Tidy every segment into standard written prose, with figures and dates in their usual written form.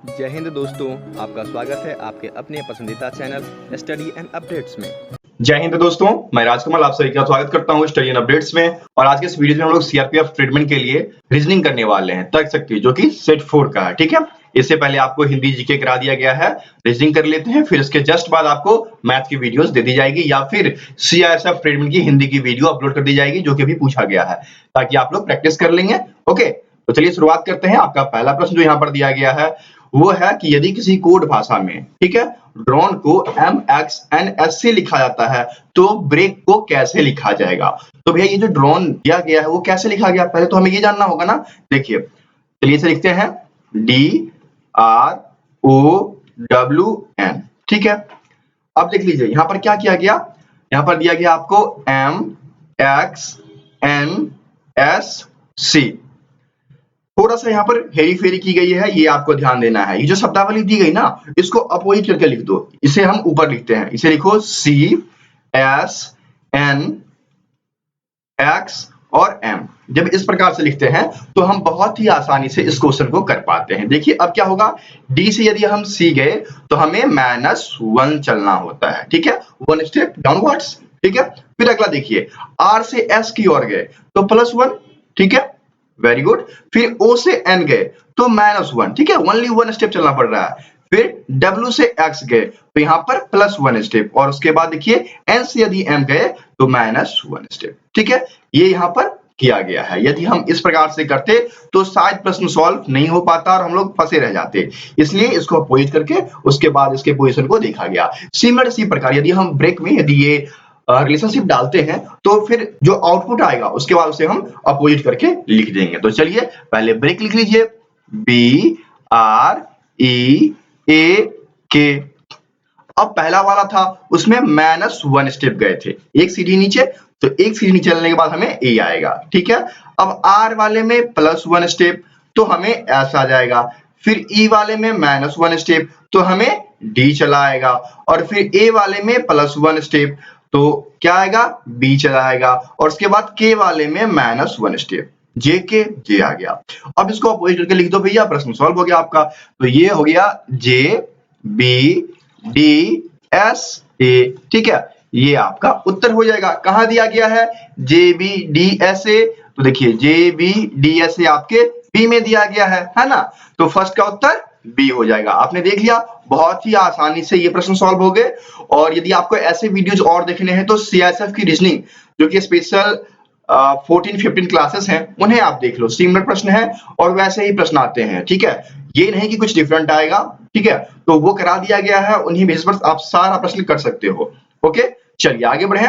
जय हिंद दोस्तों, आपका स्वागत है आपके अपने पसंदीदा चैनल स्टडी एंड अपडेट्स में। जय हिंद दोस्तों, मैं राजकमल आप सभी का स्वागत करता हूं स्टडी एंड अपडेट्स में। और आज के इस वीडियो में हम लोग सीआरपीएफ ट्रीटमेंट के लिए रीजनिंग करने वाले हैं, तर्क शक्ति, जो कि सेट 4 का है। ठीक है, इससे पहले आपको हिंदी जीके करा दिया गया है, रीजनिंग कर लेते हैं, फिर इसके जस्ट बाद आपको मैथ की वीडियोस दे दी जाएगी या फिर सीआईएसएफ ट्रीटमेंट की हिंदी की वीडियो अपलोड कर दी जाएगी, जो कि अभी पूछा गया है, ताकि आप लोग प्रैक्टिस कर लेंगे। ओके, तो चलिए शुरुआत करते हैं। आपका पहला प्रश्न जो यहाँ पर दिया गया है वो है कि यदि किसी कोड भाषा में, ठीक है, ड्रोन को MXNS से लिखा जाता है तो ब्रेक को कैसे लिखा जाएगा। तो भैया ये जो ड्रोन दिया गया है वो कैसे लिखा गया, पहले तो हमें ये जानना होगा ना। देखिए, चलिए इसे लिखते हैं DROWN। ठीक है, अब देख लीजिए यहाँ पर क्या किया गया, यहाँ पर दिया गया आपको MXNS। थोड़ा सा यहाँ पर हेरी फेरी की गई है, ये आपको ध्यान देना है। ये जो शब्दावली दी गई ना, इसको अपोजिट करके लिख दो। इसे हम ऊपर लिखते हैं, इसे लिखो CSNX और M। जब इस प्रकार से लिखते हैं तो हम बहुत ही आसानी से इस क्वेश्चन को कर पाते हैं। देखिए अब क्या होगा, D से यदि हम C गए तो हमें -1 चलना होता है। ठीक है, 1 स्टेप डाउनवर्ड्स। ठीक है, फिर अगला देखिए, R से S की ओर गए तो +1। ठीक है, वेरी गुड। फिर O से N गए तो -1। ठीक है, ओनली 1 स्टेप चलना पड़ रहा है। फिर W से X गए तो यहाँ पर +1 स्टेप, और उसके बाद देखिए N से यदि M गए तो -1 स्टेप। ठीक है, ये यहाँ पर किया गया है। यदि हम इस प्रकार से करते तो शायद प्रश्न सॉल्व नहीं हो पाता और हम लोग फंसे रह जाते, इसलिए इसको अपोजिट करके उसके बाद इसके पोजीशन को देखा गया। सिमिलर इसी प्रकार यदि हम ब्रेक में यदि ये रिलेशनशिप डालते हैं तो फिर जो आउटपुट आएगा उसके बाद उसे हम अपोजिट करके लिख देंगे। तो चलिए पहले ब्रेक लिख लीजिए, BREAK। अब पहला वाला था उसमें -1 स्टेप गए थे, एक सीढ़ी नीचे, तो एक सीढ़ी नीचे चलने के बाद हमें ए आएगा। ठीक है, अब R वाले में +1 स्टेप तो हमें एस आ जाएगा। फिर E वाले में -1 स्टेप तो हमें डी चला आएगा, और फिर A वाले में +1 स्टेप तो क्या आएगा, बी चला आएगा, और उसके बाद K वाले में -1 स्टेप, जे के जे आ गया। अब इसको अपोजिट करके लिख दो भैया, प्रश्न सॉल्व हो गया आपका। तो ये हो गया JBDSA। ठीक है, ये आपका उत्तर हो जाएगा। कहां दिया गया है, JBDSA, तो देखिए JBDSA आपके बी में दिया गया है ना। तो फर्स्ट का उत्तर बी हो जाएगा। आपने देख लिया, बहुत ही आसानी से ये प्रश्न सॉल्व हो गए। और यदि आपको ऐसे वीडियोज और देखने हैं तो सीआईएसएफ की रीजनिंग, जो कि स्पेशल 14-15 क्लासेस हैं, उन्हें आप देख लो। सिमिलर प्रश्न है और वैसे ही प्रश्न आते हैं। ठीक है, ये नहीं कि कुछ डिफरेंट आएगा। ठीक है, तो वो करा दिया गया है, उन्हीं बेस पर आप सारा प्रश्न कर सकते हो। ओके, चलिए आगे बढ़े।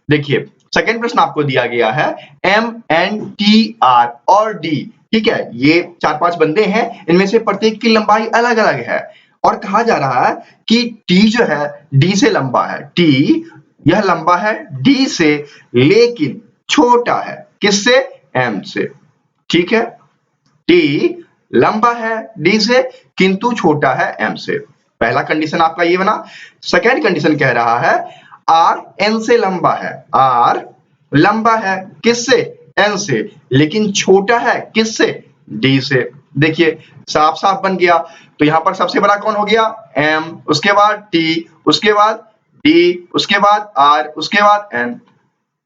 देखिए सेकंड प्रश्न आपको दिया गया है MNTR और D। ठीक है, ये 4-5 बंदे हैं, इनमें से प्रत्येक की लंबाई अलग अलग है, और कहा जा रहा है कि T जो है D से लंबा है। T यह लंबा है D से, लेकिन छोटा है किससे, M से। ठीक है, T लंबा है D से किंतु छोटा है M से। पहला कंडीशन आपका ये बना। सेकेंड कंडीशन कह रहा है R N से लंबा है, R लंबा है किससे, N से, लेकिन छोटा है किससे, D से। देखिए साफ साफ बन गया। तो यहां पर सबसे बड़ा कौन हो गया, M, उसके बाद T, उसके बाद D, उसके बाद R, उसके बाद N।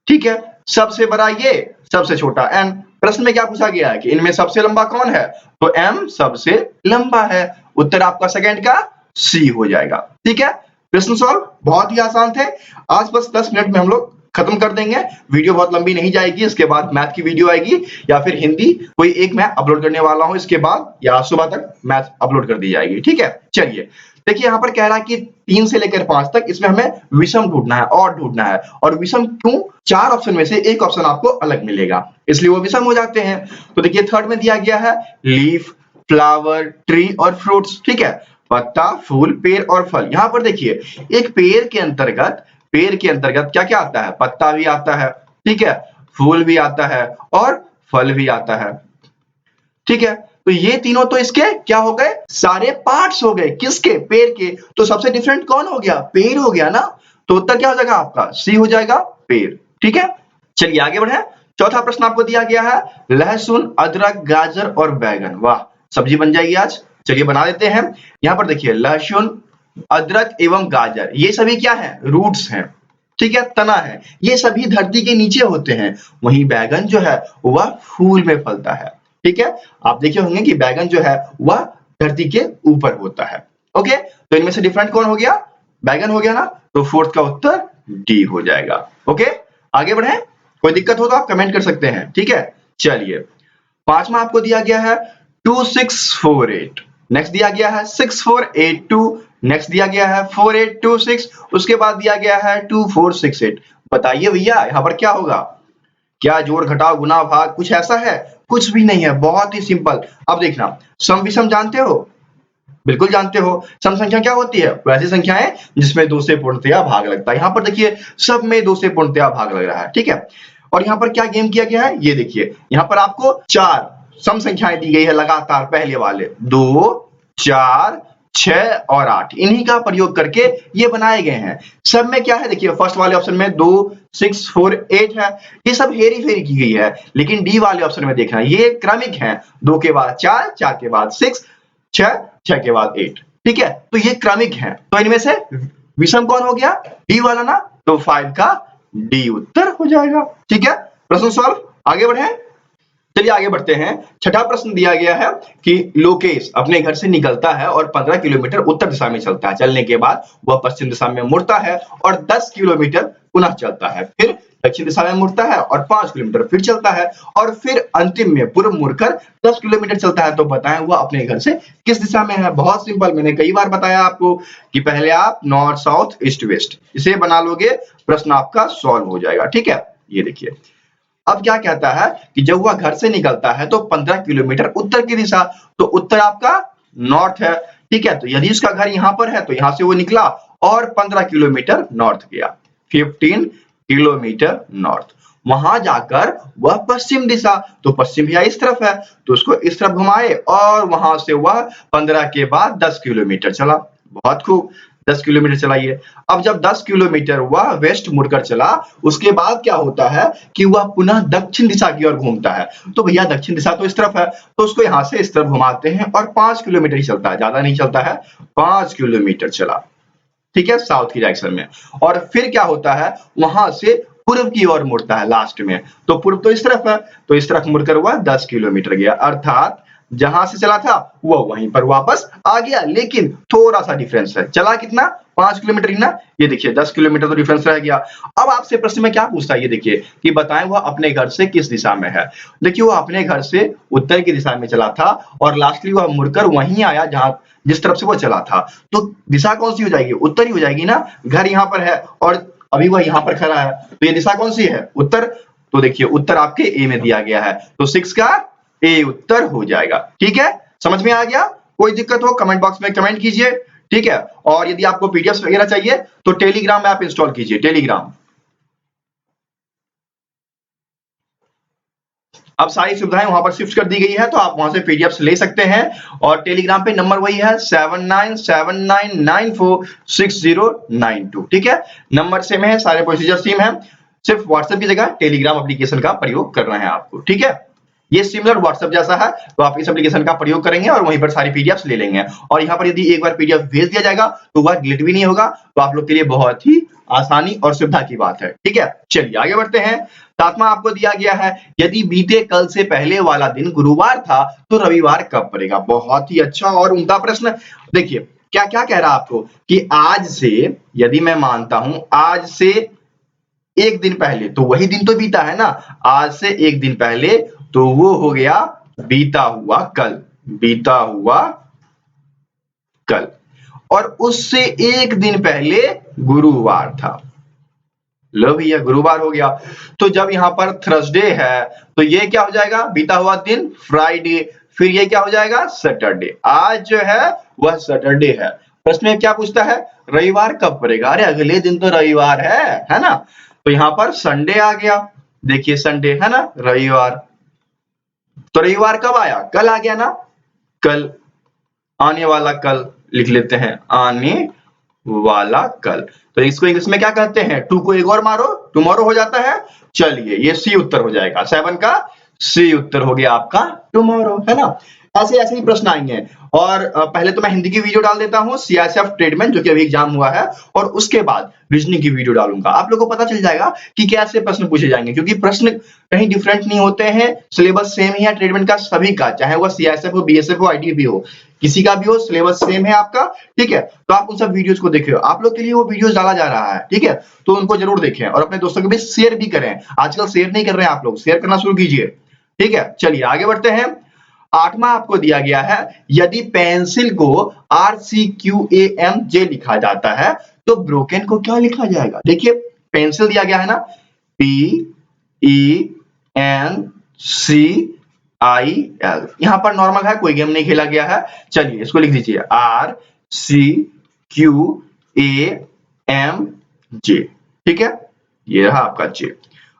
ठीक है, सबसे बड़ा ये, सबसे छोटा N। प्रश्न में क्या पूछा गया है कि इनमें सबसे लंबा कौन है, तो M सबसे लंबा है। उत्तर आपका सेकंड का C हो जाएगा। ठीक है, प्रश्न सॉल्व, बहुत ही आसान थे। आज बस 10 मिनट में हम लोग खत्म कर देंगे। वीडियो बहुत लंबी नहीं जाएगी, इसके बाद मैथ की वीडियो आएगी या फिर हिंदी कोई एक मैं अपलोड करने वाला हूं, इसके बाद या सुबह तक मैथ अपलोड कर दी जाएगी। ठीक है, चलिए देखिए यहाँ पर कह रहा है कि 3 से लेकर 5 तक, इसमें हमें विषम ढूंढना है और ढूंढना है। और विषम क्यों, 4 ऑप्शन में से एक ऑप्शन आपको अलग मिलेगा, इसलिए वो विषम हो जाते हैं। तो देखिए थर्ड में दिया गया है लीफ, फ्लावर, ट्री और फ्रूट्स। ठीक है, पत्ता, फूल, पेड़ और फल। यहाँ पर देखिए एक पेड़ के अंतर्गत क्या क्या आता है, पत्ता भी आता है, ठीक है, फूल भी आता है और फल भी आता है। ठीक है, तो ये तीनों तो इसके क्या हो गए, सारे पार्ट्स हो गए, किसके, पेड़ के। तो सबसे डिफरेंट कौन हो गया, पेड़ हो गया ना। तो उत्तर क्या हो जाएगा आपका, सी हो जाएगा, पेड़। ठीक है, चलिए आगे बढ़े। चौथा प्रश्न आपको दिया गया है लहसुन, अदरक, गाजर और बैगन। वाह, सब्जी बन जाएगी आज। चलिए बना देते हैं। यहाँ पर देखिए लहसुन, अदरक एवं गाजर, ये सभी क्या है? रूट्स हैं, ठीक है, तना है, ये सभी धरती के नीचे होते हैं। वहीं बैगन जो है वह फूल में फलता है, ठीक है। आप देखे होंगे कि बैगन जो है वह धरती के ऊपर होता है। ओके, तो इनमें से डिफरेंट कौन हो गया? बैगन हो गया ना, तो फोर्थ का उत्तर डी हो जाएगा। ओके, आगे बढ़े, कोई दिक्कत हो तो आप कमेंट कर सकते हैं, ठीक है। चलिए, पांचवा आपको दिया गया है 2648, नेक्स्ट दिया गया है 6482, नेक्स्ट दिया गया है 4826, उसके बाद दिया गया है 2468। बताइए भैया यहाँ पर क्या होगा? क्या जोड़ घटाव गुना भाग कुछ ऐसा है? कुछ भी नहीं है, बहुत ही सिंपल। अब देखना, सम विषम जानते हो? बिल्कुल जानते हो। सम संख्या क्या होती है? वैसी संख्याएं जिसमें 2 से पूर्णतया भाग लगता है। यहाँ पर देखिए सब में 2 से पूर्णतया भाग लग रहा है, ठीक है। और यहाँ पर क्या गेम किया गया है? ये देखिए, यहाँ पर आपको 4 सम संख्याएं दी गई है लगातार, पहले वाले 2, 4, 6 और 8, इन्हीं का प्रयोग करके ये बनाए गए हैं। सब में क्या है? देखिए फर्स्ट वाले ऑप्शन में 2, 6, 4, 8 है, ये सब हेरी फेरी की गई है। लेकिन डी वाले ऑप्शन में देखना, ये क्रमिक है, 2 के बाद 4, 4 के बाद 6, 6 के बाद 8, ठीक है। तो ये क्रमिक है, तो इनमें से विषम कौन हो गया? डी वाला ना, तो 5 का डी उत्तर हो जाएगा, ठीक है। प्रश्न सॉल्व, आगे बढ़े। चलिए आगे बढ़ते हैं। छठा प्रश्न दिया गया है कि लोकेश अपने घर से निकलता है और 15 किलोमीटर उत्तर दिशा में चलता है। चलने के बाद वह पश्चिम दिशा में मुड़ता है और 10 किलोमीटर पुनः चलता है, फिर दक्षिण दिशा में मुड़ता है और 5 किलोमीटर फिर चलता है, और फिर अंतिम में पूर्व मुड़कर 10 किलोमीटर चलता है। तो बताएं वह अपने घर से किस दिशा में है? बहुत सिंपल, मैंने कई बार बताया आपको कि पहले आप नॉर्थ, साउथ, ईस्ट, वेस्ट इसे बना लोगे, प्रश्न आपका सॉल्व हो जाएगा, ठीक है। ये देखिए, अब क्या कहता है कि जब वह घर से निकलता है तो 15 किलोमीटर उत्तर की दिशा, तो उत्तर आपका नॉर्थ है, ठीक है। तो यदि उसका घर यहाँ पर है तो यहाँ से वो निकला और 15 किलोमीटर नॉर्थ गया, 15 किलोमीटर नॉर्थ, वहां जाकर वह पश्चिम दिशा, तो पश्चिम भैया इस तरफ है, तो उसको इस तरफ घुमाए और वहां से वह 15 के बाद 10 किलोमीटर चला। बहुत खूब, 10 किलोमीटर चलाइए। अब जब 10 किलोमीटर वह वेस्ट मुड़कर चला, उसके बाद क्या होता है कि वह पुनः दक्षिण दिशा की ओर घूमता है। तो भैया दक्षिण दिशा तो इस तरफ है, तो उसको यहाँ से इस तरफ घुमाते हैं और 5 किलोमीटर ही चलता है, ज्यादा नहीं चलता है, 5 किलोमीटर चला, ठीक है, साउथ की डायरेक्शन में। और फिर क्या होता है, वहां से पूर्व की ओर मुड़ता है लास्ट में, तो पूर्व तो इस तरफ है, तो इस तरफ मुड़कर वह 10 किलोमीटर गया, अर्थात जहां से चला था वो वहीं पर वापस आ गया। लेकिन थोड़ा सा डिफरेंस है, चला कितना? 5 किलोमीटर ही ना, ये देखिए 10 किलोमीटर तो डिफरेंस रह गया। अब आपसे प्रश्न में क्या पूछता है, ये देखिए कि बताएं वह अपने घर से किस दिशा में है। देखिए वो अपने घर से उत्तर की दिशा में चला था और लास्टली वह मुड़कर वहीं आया जहां जिस तरफ से वो चला था, तो दिशा कौन सी हो जाएगी? उत्तर ही हो जाएगी ना। घर यहाँ पर है और अभी वह यहाँ पर खड़ा है, तो ये दिशा कौन सी है? उत्तर। तो देखिए उत्तर आपके ए में दिया गया है, तो 6 का ए उत्तर हो जाएगा, ठीक है। समझ में आ गया? कोई दिक्कत हो कमेंट बॉक्स में कमेंट कीजिए, ठीक है। और यदि आपको पीडीएफ वगैरह चाहिए तो टेलीग्राम में आप इंस्टॉल कीजिए, टेलीग्राम। अब सारी सुविधाएं वहां पर शिफ्ट कर दी गई है, तो आप वहां से पीडीएफ ले सकते हैं। और टेलीग्राम पे नंबर वही है 7979946092, ठीक है। नंबर सेम है, सारे प्रोसीजर सेम है, सिर्फ व्हाट्सएप की जगह टेलीग्राम एप्लीकेशन का प्रयोग करना है आपको, ठीक है। ये सिमिलर व्हाट्सएप जैसा है, तो आप इस एप्लीकेशन का प्रयोग करेंगे और वहीं पर सारी पीडीएफ ले लेंगे। और यहाँ पर यदि एक बार पीडीएफ भेज दिया जाएगा तो वह डिलीट भी नहीं होगा, तो आप लोग के लिए बहुत ही आसानी और सुविधा की बात है, ठीक है। चलिए आगे बढ़ते हैं। सातवां आपको दिया गया है, यदि बीते कल से पहले वाला दिन गुरुवार था तो रविवार कब पड़ेगा? बहुत ही अच्छा और उम्दा प्रश्न। देखिए क्या क्या कह रहा है आपको कि आज से, यदि मैं मानता हूं आज से एक दिन पहले, तो वही दिन तो बीता है ना, आज से एक दिन पहले, तो वो हो गया बीता हुआ कल, बीता हुआ कल। और उससे एक दिन पहले गुरुवार था, लो भैया गुरुवार हो गया। तो जब यहां पर थर्सडे है तो ये क्या हो जाएगा? बीता हुआ दिन फ्राइडे, फिर ये क्या हो जाएगा? सैटरडे। आज जो है वह सैटरडे है। प्रश्न में क्या पूछता है? रविवार कब पड़ेगा? अरे अगले दिन तो रविवार है ना। तो यहां पर संडे आ गया, देखिए संडे है ना, रविवार। तो रविवार कब आया? कल आ गया ना, कल, आने वाला कल लिख लेते हैं, आने वाला कल। तो इसको इंग्लिश में क्या कहते हैं? टू को एक और मारो, टुमारो हो जाता है। चलिए ये सी उत्तर हो जाएगा, 7 का सी उत्तर हो गया आपका टुमारो, है ना। ऐसे ऐसे ही प्रश्न आएंगे। और पहले तो मैं हिंदी की वीडियो डाल देता हूँ सीआईएसएफ ट्रेडमैन जो कि अभी एग्जाम हुआ है, और उसके बाद रीजनिंग की वीडियो डालूंगा। आप लोगों को पता चल जाएगा कि कैसे प्रश्न पूछे जाएंगे, क्योंकि प्रश्न कहीं डिफरेंट नहीं होते हैं, सिलेबस सेम ही है ट्रेडमैन का सभी का, चाहे वो सीआईएसएफ हो, बीएसएफ हो, आईटीबीपी हो, किसी का भी हो, सिलेबस सेम है आपका। ठीक है, तो आप उन सब वीडियोस को देखिए, आप लोग के लिए वो वीडियोस डाला जा रहा है। ठीक है, तो उनको जरूर देखें और अपने दोस्तों के बीच शेयर भी करें। आजकल शेयर नहीं कर रहे हैं आप लोग, शेयर करना शुरू कीजिए। ठीक है, चलिए आगे बढ़ते हैं। 8वां आपको दिया गया है, यदि पेंसिल को RCQAMJ लिखा जाता है तो ब्रोकन को क्या लिखा जाएगा? देखिए पेंसिल दिया गया है ना, PENCIL, यहां पर नॉर्मल है, कोई गेम नहीं खेला गया है। चलिए इसको लिख दीजिए RCQAMJ। ठीक है, ये रहा आपका J।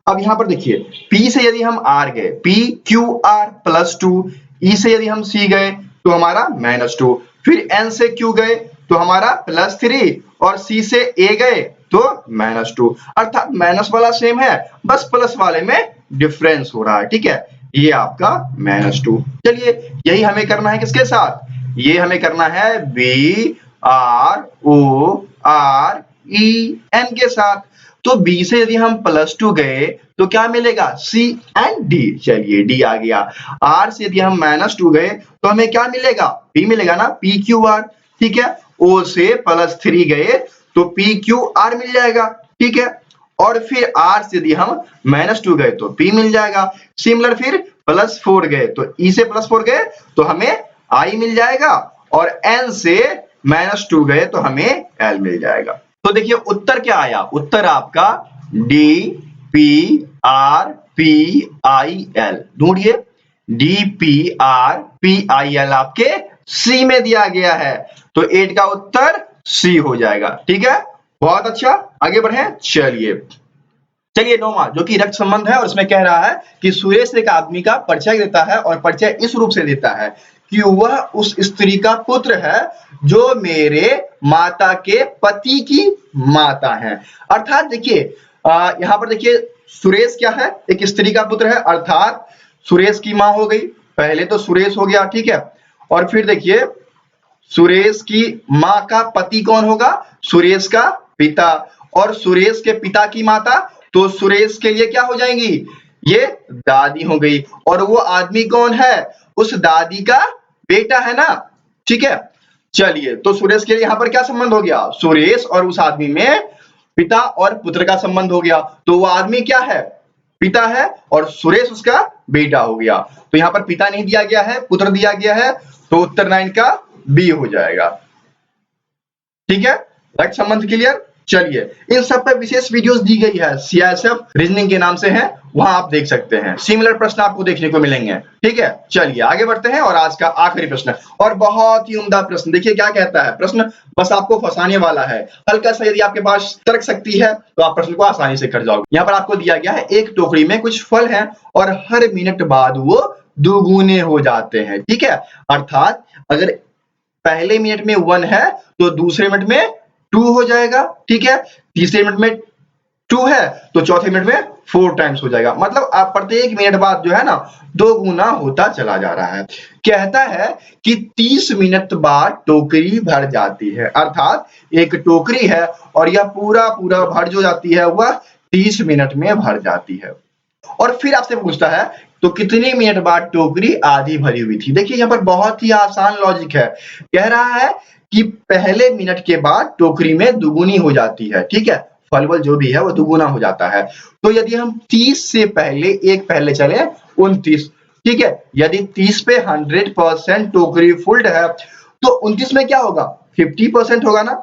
अब यहां पर देखिए P से यदि हम R गए, PQR +2, E से यदि हम C गए तो हमारा -2, फिर N से Q गए तो हमारा +3, और C से A गए तो -2, अर्थात माइनस वाला सेम है, बस प्लस वाले में डिफरेंस हो रहा है। ठीक है, ये आपका -2। चलिए यही हमें करना है किसके साथ? ये हमें करना है BROREN के साथ। तो B से यदि हम +2 गए तो क्या मिलेगा? C and D। चलिए D आ गया। R से यदि हम -2 गए तो हमें क्या मिलेगा? P मिलेगा ना, PQR। ठीक है, O से +3 गए तो PQR मिल जाएगा। ठीक है, और फिर R से यदि हम -2 गए तो P मिल जाएगा। सिमिलर फिर +4 गए तो E से +4 गए तो हमें I मिल जाएगा, और N से -2 गए तो हमें L मिल जाएगा। तो देखिए उत्तर क्या आया? उत्तर आपका DPRPIL। ढूंढिए, DPRPIL आपके C में दिया गया है, तो 8 का उत्तर C हो जाएगा। ठीक है, बहुत अच्छा, आगे बढ़े। चलिए 9वां, जो कि रक्त संबंध है, और इसमें कह रहा है कि सुरेश एक आदमी का परिचय देता है, और परिचय इस रूप से देता है कि वह उस स्त्री का पुत्र है जो मेरे माता के पति की माता है। अर्थात देखिए यहाँ पर देखिए सुरेश क्या है? एक स्त्री का पुत्र है, अर्थात सुरेश की माँ हो गई। पहले तो सुरेश हो गया, ठीक है, और फिर देखिए सुरेश की माँ का पति कौन होगा? सुरेश का पिता, और सुरेश के पिता की माता तो सुरेश के लिए क्या हो जाएंगी? ये दादी हो गई। और वो आदमी कौन है? उस दादी का बेटा है ना। ठीक है, चलिए तो सुरेश के लिए यहाँ पर क्या संबंध हो गया? सुरेश और उस आदमी में पिता और पुत्र का संबंध हो गया। तो वो आदमी क्या है? पिता है, और सुरेश उसका बेटा हो गया। तो यहाँ पर पिता नहीं दिया गया है, पुत्र दिया गया है, तो उत्तर 9 का बी हो जाएगा। ठीक है, रक्त संबंध क्लियर। चलिए इन सब पर विशेष वीडियोस दी गई है, सीआईएसएफ रीजनिंग के नाम से है, वहां आप देख सकते हैं। सिमिलर प्रश्न आपको देखने को मिलेंगे। ठीक है, चलिए आगे बढ़ते हैं, और आज का आखिरी प्रश्न, और बहुत ही उम्दा प्रश्न। देखिए क्या कहता है प्रश्न, बस आपको फंसाने वाला है। हल्का सा यदि आपके पास तर्क शक्ति है तो आप प्रश्न को आसानी से कर जाओगे। यहाँ पर आपको दिया गया है, एक टोकरी में कुछ फल हैं और हर मिनट बाद वो दुगुने हो जाते हैं। ठीक है, अर्थात अगर पहले मिनट में 1 है तो दूसरे मिनट में 2 हो जाएगा। ठीक है, तीसरे मिनट में 2 है तो चौथे मिनट में 4 टाइम्स हो जाएगा। मतलब आप प्रत्येक मिनट बाद जो है ना 2 गुना होता चला जा रहा है। कहता है कि 30 मिनट बाद टोकरी भर जाती है, अर्थात एक टोकरी है और यह पूरा पूरा भर जो जाती है वह 30 मिनट में भर जाती है। और फिर आपसे पूछता है तो कितने मिनट बाद टोकरी आधी भरी हुई थी? देखिए यहाँ पर बहुत ही आसान लॉजिक है। कह रहा है कि पहले मिनट के बाद टोकरी में दुगुनी हो जाती है। ठीक है, फल वल जो भी है वो दुगुना हो जाता है। तो यदि हम 30 से पहले एक पहले चले 29, ठीक है, यदि 30 पे 100% टोकरी फुल्ड है तो 29 में क्या होगा? 50% होगा ना।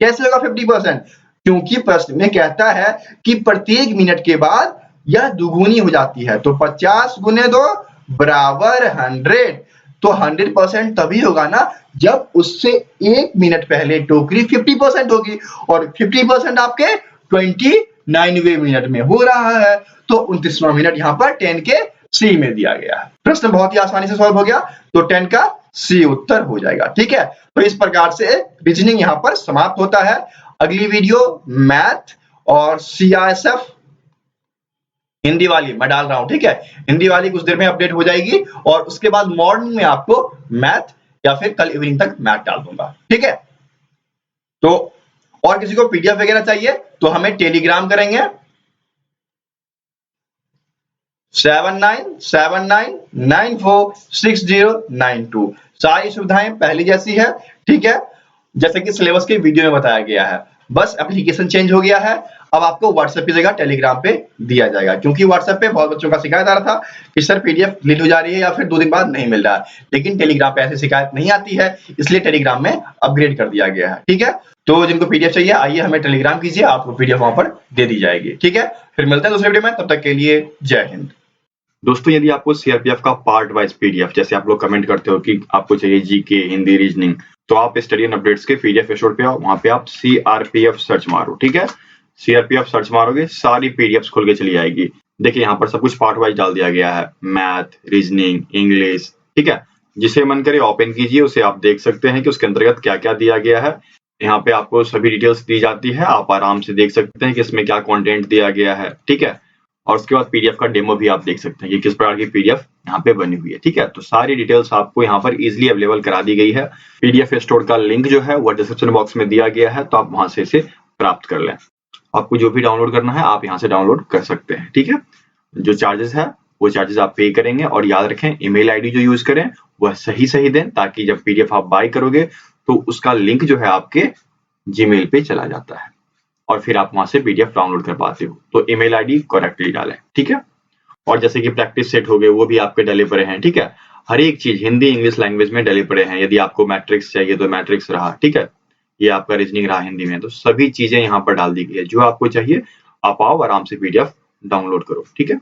कैसे होगा 50%? क्योंकि प्रश्न में कहता है कि प्रत्येक मिनट के बाद यह दुगुनी हो जाती है, तो 50 गुने 2 बराबर 100। तो 100% तभी होगा ना जब उससे एक मिनट पहले टोकरी 50% होगी, और 50% आपके 29वें मिनट में हो रहा है। तो 29वां मिनट यहाँ पर 10 के C में दिया गया है। प्रश्न बहुत ही आसानी से सॉल्व हो गया, तो 10 का C उत्तर हो जाएगा। ठीक है, तो इस प्रकार से रीजनिंग यहाँ पर समाप्त होता है। अगली वीडियो मैथ और CISF हिंदी वाली मैं डाल रहा हूं, ठीक है। हिंदी वाली कुछ देर में अपडेट हो जाएगी और उसके बाद मॉर्निंग में आपको मैथ या फिर कल इवनिंग तक मैथ डाल दूंगा, ठीक है। तो और किसी को पीडीएफ वगैरह चाहिए तो हमें टेलीग्राम करेंगे 7979946092। सारी सुविधाएं पहली जैसी है, ठीक है, जैसे कि सिलेबस के वीडियो में बताया गया है। बस एप्लीकेशन चेंज हो गया है, अब आपको व्हाट्सएप की जगह टेलीग्राम पे दिया जाएगा, क्योंकि व्हाट्सएप पे बहुत बच्चों का शिकायत आ रहा था कि सर पीडीएफ डिलीट हो जा रही है या फिर 2 दिन बाद नहीं मिल रहा है, लेकिन टेलीग्राम पे ऐसी शिकायत नहीं आती है, इसलिए टेलीग्राम में अपग्रेड कर दिया गया है, ठीक है। तो जिनको पीडीएफ चाहिए आइए हमें टेलीग्राम कीजिए, आपको पीडीएफ वहां पर दे दी जाएगी, ठीक है। फिर मिलते हैं दूसरे वीडियो में, तब तक के लिए जय हिंद। दोस्तों यदि आपको सीआरपीएफ का पार्ट वाइज पीडीएफ, जैसे आप लोग कमेंट करते हो कि आपको चाहिए जीके, हिंदी, रीजनिंग, तो आप स्टडी एंड अपडेट्स के पीडीएफ स्टोर पे आओ, वहां पे आप सीआरपीएफ सर्च मारो, ठीक है। सीआरपीएफ सर्च मारोगे सारी पीडीएफ खुल के चली आएगी। देखिए यहाँ पर सब कुछ पार्ट वाइज डाल दिया गया है, मैथ, रीजनिंग, इंग्लिश, ठीक है। जिसे मन करे ओपन कीजिए, उसे आप देख सकते हैं कि उसके अंतर्गत क्या क्या दिया गया है। यहाँ पे आपको सभी डिटेल्स दी जाती है, आप आराम से देख सकते हैं कि इसमें क्या कंटेंट दिया गया है, ठीक है। और उसके बाद पीडीएफ का डेमो भी आप देख सकते हैं कि किस प्रकार की पीडीएफ यहाँ पे बनी हुई है, ठीक है। तो सारी डिटेल्स आपको यहाँ पर इजीली अवेलेबल करा दी गई है। पीडीएफ स्टोर का लिंक जो है वो डिस्क्रिप्शन बॉक्स में दिया गया है, तो आप वहां से इसे प्राप्त कर लें। आपको जो भी डाउनलोड करना है आप यहाँ से डाउनलोड कर सकते हैं, ठीक है। जो चार्जेस है वो चार्जेस आप पे करेंगे, और याद रखें ईमेल आईडी जो यूज करें वह सही दें, ताकि जब पीडीएफ आप बाय करोगे तो उसका लिंक जो है आपके जीमेल पे चला जाता है और फिर आप वहां से पीडीएफ डाउनलोड कर पाते हो। तो ईमेल आईडी करेक्टली डालें, ठीक है। और जैसे कि प्रैक्टिस सेट हो गए वो भी आपके डले पड़े हैं, ठीक है। हर एक चीज हिंदी इंग्लिश लैंग्वेज में डले पड़े हैं। यदि आपको मैट्रिक्स चाहिए तो मैट्रिक्स रहा, ठीक है। ये आपका रीजनिंग रहा हिंदी में, तो सभी चीजें यहाँ पर डाल दी गई है। जो आपको चाहिए आप आओ, आराम से पीडीएफ डाउनलोड करो, ठीक है।